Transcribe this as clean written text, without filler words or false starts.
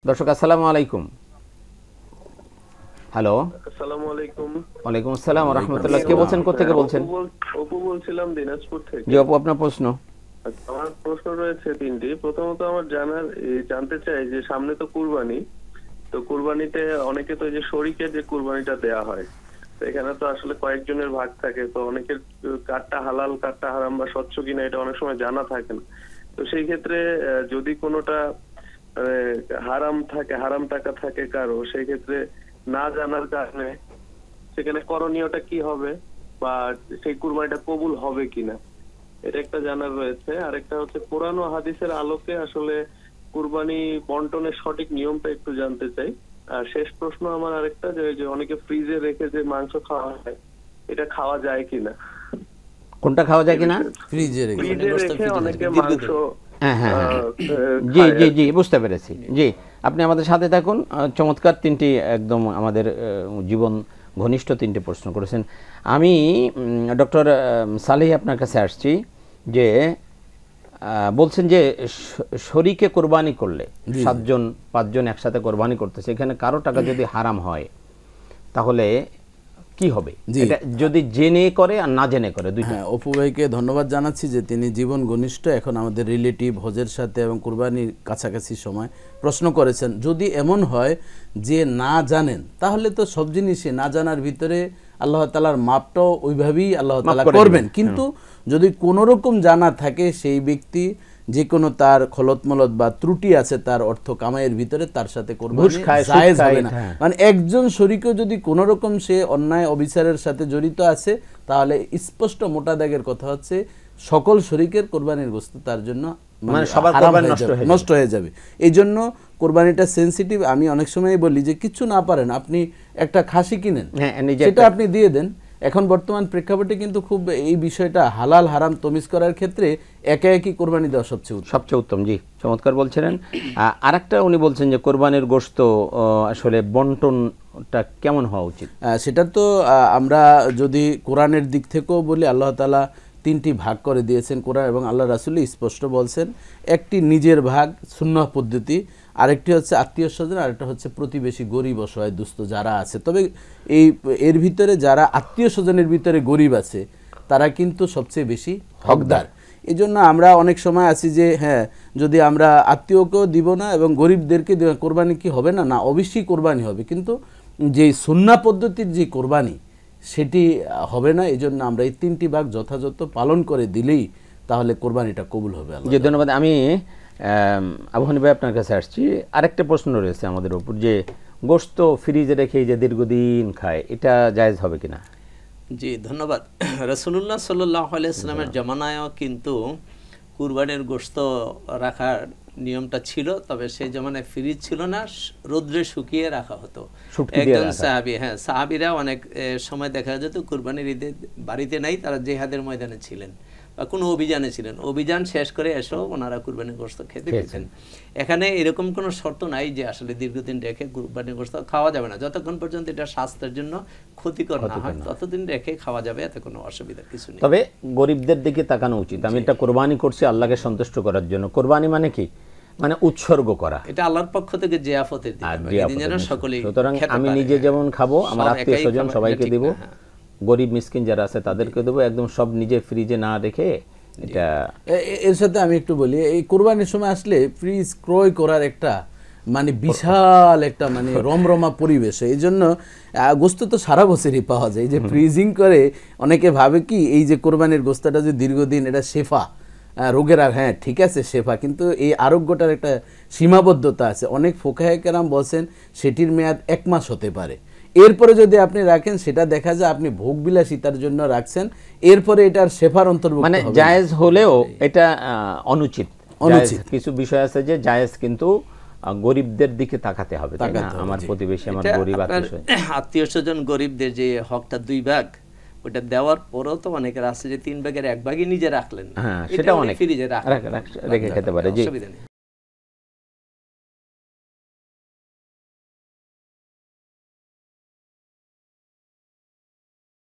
দর্শক আসসালামু আলাইকুম। হ্যালো, আসসালামু আলাইকুম। ওয়ালাইকুম আসসালাম ওয়া রাহমাতুল্লাহ। কে বলছেন, কোথা থেকে বলছেন? অপু বলছিলাম দিনাজপুর থেকে। জি আপু, আপনার প্রশ্ন। আমার প্রশ্ন রয়েছে তিনটি। প্রথমত আমার জানতে চাই যে সামনে তো কুরবানি, তো কুরবানিতে অনেকে তো এই যে শরীকে যে কুরবানিটা দেয়া হয়, তো এখানে তো আসলে কয়েকজনের ভাগ থাকে, তো অনেকের কাঠটা হালাল কাঠটা হারাম বা স্বচ্ছ কিনা এটা অনেক সময় জানা থাকে না। তো সেই ক্ষেত্রে যদি কোনোটা হারাম থাকে, হারাম টাকা থাকে কারো, সেই ক্ষেত্রে না জানার কারণে সেখানে করণীয়টা কি হবে বা সেই কুরবানিটা কবুল হবে কিনা, এটা একটা জানার রয়েছে। আরেকটা হচ্ছে কোরআন ও হাদিসের আলোকে আসলে কুরবানি বন্টনের সঠিক নিয়মটা একটু জানতে চাই। আর শেষ প্রশ্ন আমার আরেকটা, যে অনেকে ফ্রিজে রেখে যে মাংস খাওয়া হয়, এটা খাওয়া যায় কিনা? কোনটা খাওয়া যায় কিনা? ফ্রিজে রেখে অনেকে মাংস হ্যাঁ হ্যাঁ হ্যাঁ, জি জি জি, বুঝতে পেরেছি। জি, আপনি আমাদের সাথে থাকুন। চমৎকার তিনটি, একদম আমাদের জীবন ঘনিষ্ঠ তিনটি প্রশ্ন করেছেন। আমি ডক্টর সালেহ আপনার কাছে আসছি যে বলছেন যে শরীকে কোরবানি করলে 7 জন 5 জন একসাথে কোরবানি করতেছে, এখানে কারো টাকা যদি হারাম হয় তাহলে কি হবে? এটা যদি জেনে করে আর না জেনে করে দুইটা। হ্যাঁ, অপু ভাইকে ধন্যবাদ জানাচ্ছি যে তিনি জীবন ঘনিষ্ঠ, এখন আমাদের রিলেটিভ, হজের সাথে এবং কুরবানির কাছাকাছি সময় প্রশ্ন করেছেন। যদি এমন হয় যে না জানেন, তাহলে তো সব জিনিসই না জানার ভিতরে আল্লাহ তাআলার মাপটাও ওইভাবেই আল্লাহ তাআলা করবেন। কিন্তু যদি কোনো রকম জানা থাকে, সেই ব্যক্তি যে কোনো তার খলতমলত বা ত্রুটি আছে তার অর্থ কামাইয়ের ভিতরে, তার সাথে কোরবানি জায়েজ হবে না। মানে একজন শরীকও যদি কোনো রকম সে অন্যায় অবিচারের সাথে জড়িত আছে, তাহলে স্পষ্ট মোটা দাগের কথা হচ্ছে সকল শরীকের কোরবানির গোশত তার জন্য মানে সবার কোরবানি নষ্ট হয়ে যাবে। এই জন্য কোরবানিটা সেনসিটিভ। আমি অনেক সময় বলি যে কিছু না পারেন, আপনি একটা খাসি কিনেন, সেটা আপনি দিয়ে দেন। এখন বর্তমান প্রেক্ষাপটে কিন্তু খুব এই বিষয়টা হালাল হারাম তমিজ করার ক্ষেত্রে একা একই কোরবানি দেওয়া সবচেয়ে উত্তম। জি, চমৎকার বলছিলেন। আরেকটা উনি বলছেন যে কোরবানির গোশত আসলে বন্টনটা কেমন হওয়া উচিত? সেটা তো আমরা যদি কোরআনের দিক থেকেও বলি, আল্লাহ তাআলা 3টি ভাগ করে দিয়েছেন কোরআন এবং আল্লাহ রাসূল স্পষ্ট বলছেন। একটি নিজের ভাগ সুন্নাহ পদ্ধতি, আরেকটি হচ্ছে আত্মীয় স্বজন, আরেকটা হচ্ছে প্রতিবেশী, গরিব অসহায় দুস্থ যারা আছে। তবে এর ভিতরে যারা আত্মীয় স্বজনের ভিতরে গরিব আছে তারা কিন্তু সবচেয়ে বেশি হকদার। এই জন্য আমরা অনেক সময় আছি যে হ্যাঁ, যদি আমরা আত্মীয়কেও দিব না এবং গরিবদেরকে দিব, কোরবানি কি হবে না? না, অবশ্যই কোরবানি হবে, কিন্তু যে সুন্নাহ পদ্ধতির যে কোরবানি সেটি হবে না। এই জন্য আমরা এই 3টি ভাগ যথাযথ পালন করে দিলেই তাহলে কোরবানিটা কবুল হবে। জি, ধন্যবাদ। আমি আবু হানিফ ভাই আপনার কাছে আসছি। আরেকটা প্রশ্ন রয়েছে আমাদের উপর, যে গোশত ফ্রিজে রেখে যে দীর্ঘদিন খায়, এটা জায়েজ হবে কিনা? জি, ধন্যবাদ। রাসূলুল্লাহ সাল্লাল্লাহু আলাইহি ওয়াসাল্লামের জামানায়ও কিন্তু কুরবানির গোশত রাখার নিয়মটা ছিল, তবে সেই জামানায় ফ্রিজ ছিল না, রোদ্রে শুকিয়ে রাখা হতো। একজন সাহাবী, হ্যাঁ, সাহাবীরা অনেক সময় দেখা যেত কুরবানির ঈদে বাড়িতে নাই, তারা জিহাদের ময়দানে ছিলেন বা কোনো অভিযানে ছিলেন, অভিযান শেষ করে এসেও ওনারা কুরবানির গোশত খেতে পেতেন। এখানে এরকম কোনো শর্ত নাই যে আসলে দীর্ঘদিন রেখে কুরবানির গোশত খাওয়া যাবে না। যতক্ষণ পর্যন্ত এটা স্বাস্থ্যের জন্য ক্ষতিকর না হয় ততদিন রেখে খাওয়া যাবে, এতে কোনো অসুবিধার কিছু নেই। তবে গরিবদের দিকে তাকানো উচিত। আমি এটা কোরবানি করছি আল্লাহকে সন্তুষ্ট করার জন্য। কোরবানি মানে কি? মানে উৎসর্গ করা। এটা আল্লাহর পক্ষ থেকে জিয়াফতের দিন, সকলেই। সুতরাং আমি নিজে যেমন খাবো, আমার আত্মীয় স্বজন সবাইকে দেব, গরিব মিসকিন যারা আছে তাদেরকে দেবো, একদম সব নিজে ফ্রিজে না রেখে। এটা এর সাথে আমি একটু বলি, এই কোরবানির সময় আসলে ফ্রিজ ক্রয় করার একটা মানে বিশাল একটা মানে রমরমা পরিবেশ। এই জন্য গোস্ত তো সারা বছরই পাওয়া যায়। এই যে ফ্রিজিং করে অনেকে ভাবে কি এই যে কোরবানির গোস্তটা যে দীর্ঘদিন, এটা শেফা রোগের, হ্যাঁ ঠিক আছে শেফা, কিন্তু এই আরোগ্যটার একটা সীমাবদ্ধতা আছে। অনেক ফুকাহে কেরাম বলছেন সেটির মেয়াদ 1 মাস হতে পারে। এরপরে যদি আপনি রাখেন, সেটা দেখা যায় আপনি ভোগবিলাসিতার জন্য রাখছেন, এরপরে এটার শেফার অন্তর্ভুক্ত মানে জায়েজ হলেও এটা অনুচিত। কিছু বিষয় আছে যে জায়েজ, কিন্তু গরিবদের দিকে তাকাতে হবে। আমার প্রতিবেশী, আমার গরিব আত্মীয় স্বজন, গরিবদের যে হকটা 2 ভাগ, ওটা দেওয়ার পরেও তো অনেকের আছে যে 3 ভাগের 1 ভাগই নিজে রাখলেন, হ্যাঁ, সেটা অনেক ফ্রিজে রেখে খেতে পারে। জি।